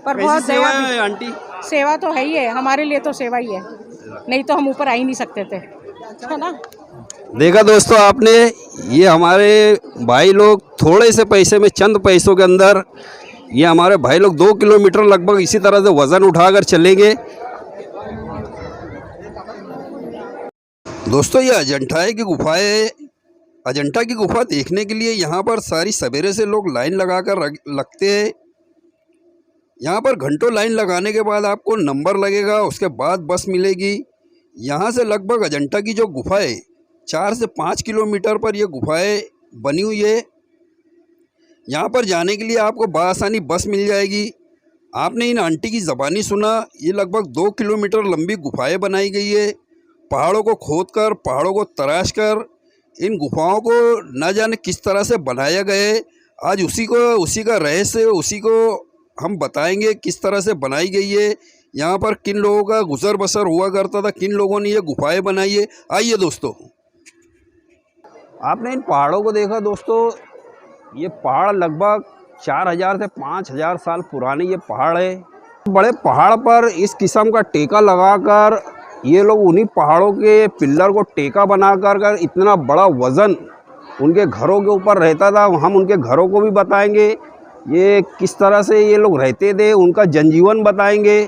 पर कैसी बहुत सेवा दया है आंटी? सेवा तो है ही है, हमारे लिए तो सेवा ही है, नहीं तो हम ऊपर आ ही नहीं सकते थे, है ना। देखा दोस्तों आपने, ये हमारे भाई लोग थोड़े से पैसे में, चंद पैसों के अंदर, ये हमारे भाई लोग 2 किलोमीटर लगभग इसी तरह से वज़न उठाकर चलेंगे। दोस्तों ये अजंठा की गुफाएं है। अजंठा की गुफा देखने के लिए यहाँ पर सारी सवेरे से लोग लाइन लगाकर लगते हैं। यहाँ पर घंटों लाइन लगाने के बाद आपको नंबर लगेगा, उसके बाद बस मिलेगी। यहाँ से लगभग अजंठा की जो गुफा है 4 से 5 किलोमीटर पर यह गुफाएं बनी हुई है। यहाँ पर जाने के लिए आपको बआसानी बस मिल जाएगी। आपने इन आंटी की ज़बानी सुना, ये लगभग 2 किलोमीटर लंबी गुफाएं बनाई गई है। पहाड़ों को खोदकर, पहाड़ों को तराश कर इन गुफाओं को न जाने किस तरह से बनाया गया है। आज उसी का रहस्य, उसी को हम बताएंगे किस तरह से बनाई गई है। यहाँ पर किन लोगों का गुजर बसर हुआ करता था, किन लोगों ने ये गुफाएं बनाई है। आइए दोस्तों, आपने इन पहाड़ों को देखा दोस्तों, ये पहाड़ लगभग 4000 से 5000 साल पुराने ये पहाड़ है। बड़े पहाड़ पर इस किस्म का टेका लगाकर ये लोग उन्हीं पहाड़ों के पिल्लर को टेका बनाकर इतना बड़ा वज़न उनके घरों के ऊपर रहता था। हम उनके घरों को भी बताएंगे, ये किस तरह से ये लोग रहते थे, उनका जनजीवन बताएंगे,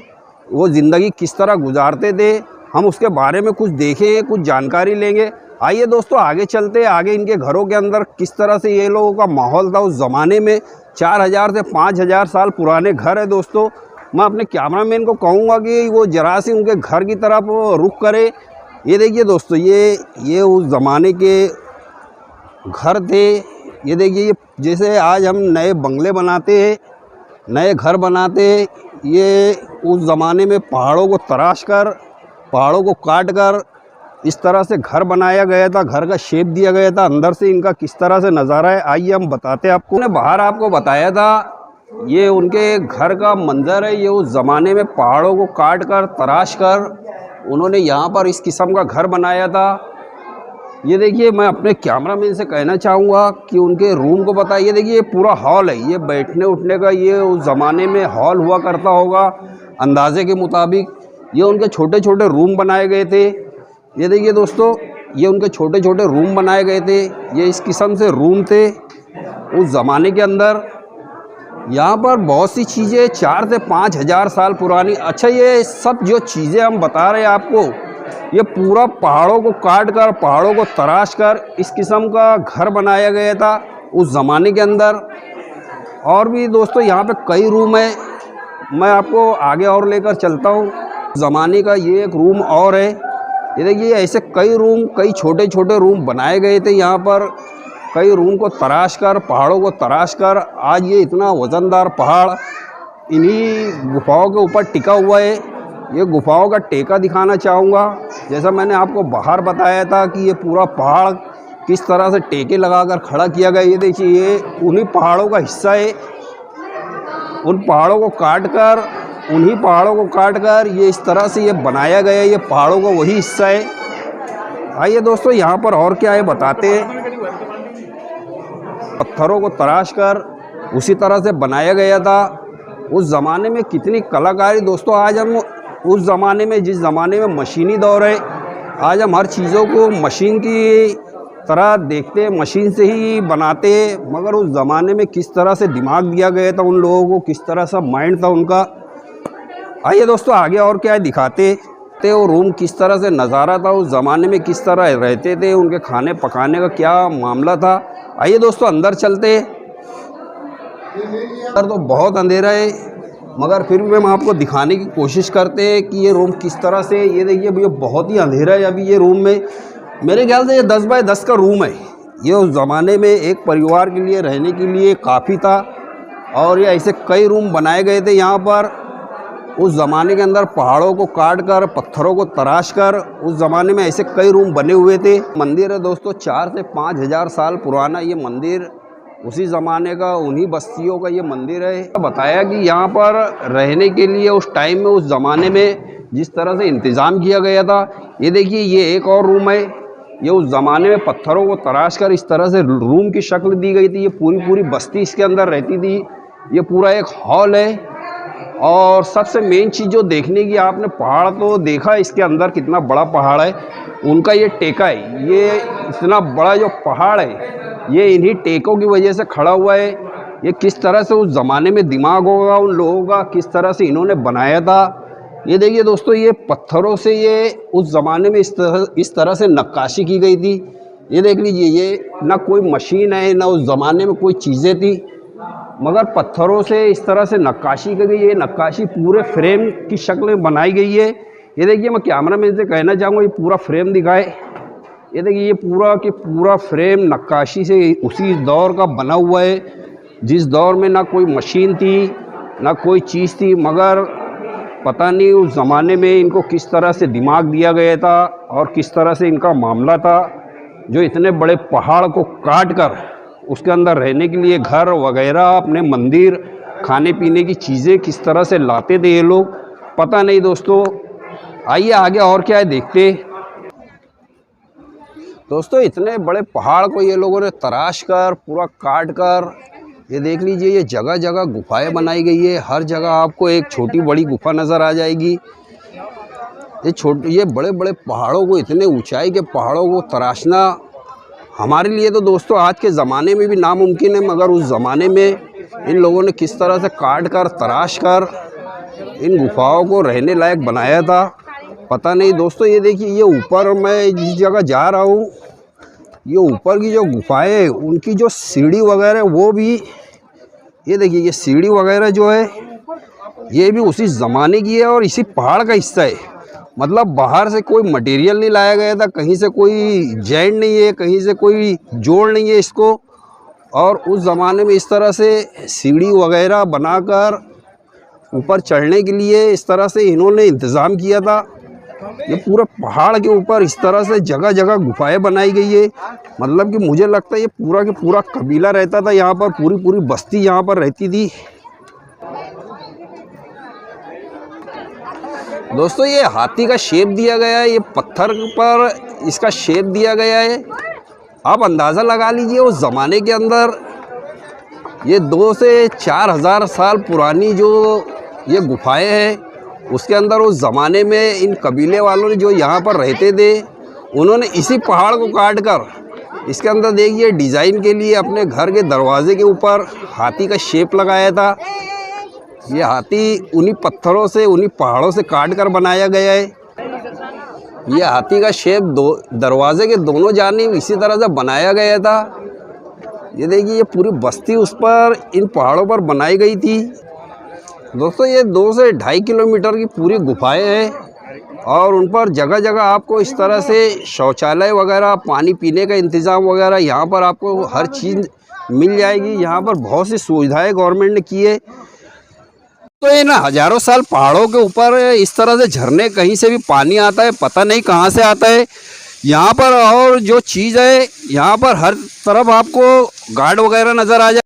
वो ज़िंदगी किस तरह गुजारते थे। हम उसके बारे में कुछ देखें, कुछ जानकारी लेंगे। आइए दोस्तों आगे चलते, आगे इनके घरों के अंदर किस तरह से ये लोगों का माहौल था उस ज़माने में। 4000 से 5000 साल पुराने घर है दोस्तों। मैं अपने कैमरामैन को कहूँगा कि वो जरा से उनके घर की तरफ रुख करे। ये देखिए दोस्तों, ये उस ज़माने के घर थे। ये देखिए, ये जैसे आज हम नए बंगले बनाते हैं, नए घर बनाते हैं, ये उस ज़माने में पहाड़ों को तराश कर, पहाड़ों को काट कर इस तरह से घर बनाया गया था, घर का शेप दिया गया था। अंदर से इनका किस तरह से नज़ारा है, आइए हम बताते हैं आपको। मैंने बाहर आपको बताया था, ये उनके घर का मंजर है। ये उस ज़माने में पहाड़ों को काट कर, तराश कर उन्होंने यहाँ पर इस किस्म का घर बनाया था। ये देखिए, मैं अपने कैमरामैन से कहना चाहूँगा कि उनके रूम को बताइए। देखिए, ये पूरा हॉल है, ये बैठने उठने का, ये उस ज़माने में हॉल हुआ करता होगा अंदाजे के मुताबिक। ये उनके छोटे छोटे रूम बनाए गए थे। ये देखिए दोस्तों, ये उनके छोटे छोटे रूम बनाए गए थे। ये इस किस्म से रूम थे उस ज़माने के अंदर। यहाँ पर बहुत सी चीज़ें 4 से 5000 साल पुरानी। अच्छा, ये सब जो चीज़ें हम बता रहे हैं आपको, ये पूरा पहाड़ों को काट कर, पहाड़ों को तराश कर इस किस्म का घर बनाया गया था उस ज़माने के अंदर। और भी दोस्तों यहाँ पे कई रूम है, मैं आपको आगे और लेकर चलता हूँ। ज़माने का ये एक रूम और है। ये देखिए, ऐसे कई रूम, कई छोटे छोटे रूम बनाए गए थे यहाँ पर। कई रूम को तराश कर, पहाड़ों को तराश कर आज ये इतना वज़नदार पहाड़ इन्हीं गुफाओं के ऊपर टिका हुआ है। ये गुफाओं का टेका दिखाना चाहूँगा। जैसा मैंने आपको बाहर बताया था कि ये पूरा पहाड़ किस तरह से टेके लगाकर खड़ा किया गया। ये देखिए, ये उन्हीं पहाड़ों का हिस्सा है। उन पहाड़ों को काटकर, उन्हीं पहाड़ों को काटकर ये इस तरह से ये बनाया गया है। ये पहाड़ों का वही हिस्सा है। आइए दोस्तों, यहाँ पर और क्या है बताते हैं। पत्थरों को तराश कर उसी तरह से बनाया गया था। उस ज़माने में कितनी कलाकारी दोस्तों। आज हम उस ज़माने में, जिस ज़माने में मशीनी दौर है, आज हम हर चीज़ों को मशीन की तरह देखते हैं, मशीन से ही बनाते हैं। मगर उस ज़माने में किस तरह से दिमाग दिया गया था उन लोगों को, किस तरह सा माइंड था उनका। आइए दोस्तों आगे और क्या है दिखाते थे। वो रूम किस तरह से नज़ारा था उस ज़माने में, किस तरह रहते थे, उनके खाने पकाने का क्या मामला था। आइए दोस्तों अंदर चलते। अंदर तो बहुत अंधेरा है, मगर फिर भी हम आपको दिखाने की कोशिश करते हैं कि ये रूम किस तरह से। ये देखिए भैया, बहुत ही अंधेरा है अभी ये रूम में। मेरे ख्याल से ये 10 बाय 10 का रूम है। ये उस ज़माने में एक परिवार के लिए रहने के लिए काफ़ी था। और ये ऐसे कई रूम बनाए गए थे यहाँ पर उस ज़माने के अंदर, पहाड़ों को काट कर, पत्थरों को तराश कर उस ज़माने में ऐसे कई रूम बने हुए थे। मंदिर है दोस्तों 4 से 5000 साल पुराना ये मंदिर, उसी ज़माने का, उन्हीं बस्तियों का ये मंदिर है। बताया कि यहाँ पर रहने के लिए उस टाइम में, उस ज़माने में जिस तरह से इंतज़ाम किया गया था। ये देखिए, ये एक और रूम है। ये उस ज़माने में पत्थरों को तराश कर इस तरह से रूम की शक्ल दी गई थी। ये पूरी बस्ती इसके अंदर रहती थी। ये पूरा एक हॉल है। और सबसे मेन चीज़ जो देखने की, आपने पहाड़ तो देखा इसके अंदर कितना बड़ा पहाड़ है, उनका ये टेका है। ये इतना बड़ा जो पहाड़ है ये इन्हीं टेकों की वजह से खड़ा हुआ है। ये किस तरह से उस ज़माने में दिमाग होगा उन लोगों का, किस तरह से इन्होंने बनाया था। ये देखिए दोस्तों, ये पत्थरों से ये उस ज़माने में इस तरह से नक्काशी की गई थी। ये देख लीजिए, ये ना कोई मशीन है ना उस ज़माने में कोई चीज़ें थी, मगर पत्थरों से इस तरह से नक्काशी की गई है। नक्काशी पूरे फ्रेम की शक्ल में बनाई गई है। ये देखिए, मैं कैमरामैन से कहना चाहूँगा ये पूरा फ्रेम दिखाए। ये देखिए, ये पूरा के पूरा फ्रेम नक्काशी से उसी दौर का बना हुआ है, जिस दौर में ना कोई मशीन थी ना कोई चीज़ थी, मगर पता नहीं उस ज़माने में इनको किस तरह से दिमाग दिया गया था और किस तरह से इनका मामला था, जो इतने बड़े पहाड़ को काट कर उसके अंदर रहने के लिए घर वगैरह, अपने मंदिर, खाने पीने की चीज़ें किस तरह से लाते थे ये लोग, पता नहीं दोस्तों। आइए आगे और क्या है देखते। दोस्तों, इतने बड़े पहाड़ को ये लोगों ने तराश कर पूरा काट कर, ये देख लीजिए, ये जगह जगह गुफाएं बनाई गई है। हर जगह आपको एक छोटी बड़ी गुफा नज़र आ जाएगी। ये बड़े बड़े पहाड़ों को, इतने ऊंचाई के पहाड़ों को तराशना हमारे लिए तो दोस्तों आज के ज़माने में भी नामुमकिन है, मगर उस ज़माने में इन लोगों ने किस तरह से काट कर तराश कर इन गुफाओं को रहने लायक बनाया था, पता नहीं दोस्तों। ये देखिए, ये ऊपर मैं जिस जगह जा रहा हूँ, ये ऊपर की जो गुफाएं हैं उनकी जो सीढ़ी वगैरह वो भी, ये देखिए, ये सीढ़ी वगैरह जो है ये भी उसी ज़माने की है और इसी पहाड़ का हिस्सा है। मतलब बाहर से कोई मटेरियल नहीं लाया गया था, कहीं से कोई जॉइंट नहीं है, कहीं से कोई जोड़ नहीं है इसको, और उस ज़माने में इस तरह से सीढ़ी वगैरह बनाकर ऊपर चढ़ने के लिए इस तरह से इन्होंने इंतज़ाम किया था। ये पूरे पहाड़ के ऊपर इस तरह से जगह जगह गुफाएं बनाई गई है। मतलब कि मुझे लगता है ये पूरा के पूरा कबीला रहता था यहाँ पर, पूरी पूरी बस्ती यहाँ पर रहती थी। दोस्तों, ये हाथी का शेप दिया गया है, ये पत्थर पर इसका शेप दिया गया है। आप अंदाज़ा लगा लीजिए उस ज़माने के अंदर ये 2 से 4 हज़ार साल पुरानी जो ये गुफाएं हैं, उसके अंदर उस ज़माने में इन कबीले वालों ने जो यहाँ पर रहते थे, उन्होंने इसी पहाड़ को काट कर इसके अंदर देखिए डिज़ाइन के लिए अपने घर के दरवाजे के ऊपर हाथी का शेप लगाया था। ये हाथी उन्हीं पत्थरों से, उन्हीं पहाड़ों से काट कर बनाया गया है। ये हाथी का शेप दरवाजे के दोनों जानिब इसी तरह से बनाया गया था। ये देखिए, ये पूरी बस्ती उस पर इन पहाड़ों पर बनाई गई थी। दोस्तों, ये 2 से 2.5 किलोमीटर की पूरी गुफाएं हैं और उन पर जगह जगह आपको इस तरह से शौचालय वगैरह, पानी पीने का इंतज़ाम वगैरह, यहाँ पर आपको हर चीज़ मिल जाएगी। यहाँ पर बहुत सी सुविधाएं गवर्नमेंट ने की है। तो ये ना हज़ारों साल पहाड़ों के ऊपर इस तरह से झरने, कहीं से भी पानी आता है, पता नहीं कहाँ से आता है यहाँ पर। और जो चीज़ है, यहाँ पर हर तरफ आपको गार्ड वगैरह नज़र आ जाए।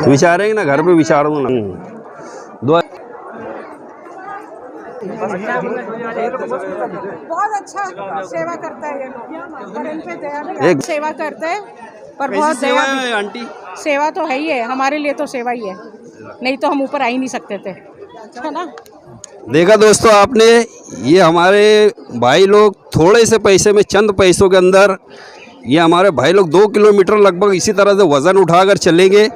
विचारेंगे ना, घर पे विचारूंगा ना। बहुत अच्छा सेवा करता है ये लोग, पर इन पे दया नहीं, सेवा करते हैं पर बहुत दया है आंटी। सेवा तो है ही है, हमारे लिए तो सेवा ही है, नहीं तो हम ऊपर आ ही नहीं सकते थे, है ना। देखा दोस्तों आपने, ये हमारे भाई लोग थोड़े से पैसे में, चंद पैसों के अंदर, ये हमारे भाई लोग 2 किलोमीटर लगभग इसी तरह से वज़न उठाकर चलेंगे